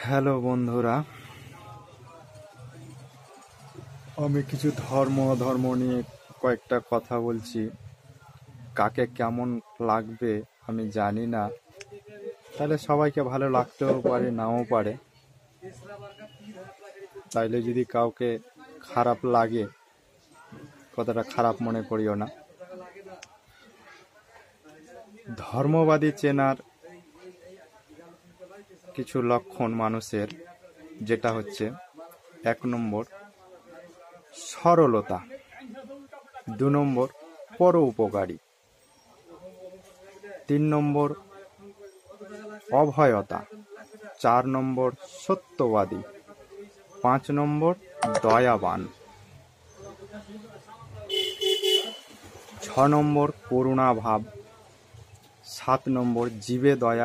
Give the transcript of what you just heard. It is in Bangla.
হ্যালো বন্ধুরা, আমি কিছু ধর্ম নিয়ে কয়েকটা কথা বলছি। কাকে কেমন লাগবে আমি জানি না, তাহলে সবাইকে ভালো লাগতেও পারে নাও পারে। তাইলে যদি কাউকে খারাপ লাগে, কথাটা খারাপ মনে করিও না। ধর্মবাদী চেনার কিছু লক্ষণ মানুষের, যেটা হচ্ছে 1 নম্বর সরলতা, 2 নম্বর পরোপকারী, 3 নম্বর অভয়তা, 4 নম্বর সত্যবাদী, 5 নম্বর দয়াবান, 6 নম্বর করুণা ভাব, 7 নম্বর জীবে দয়া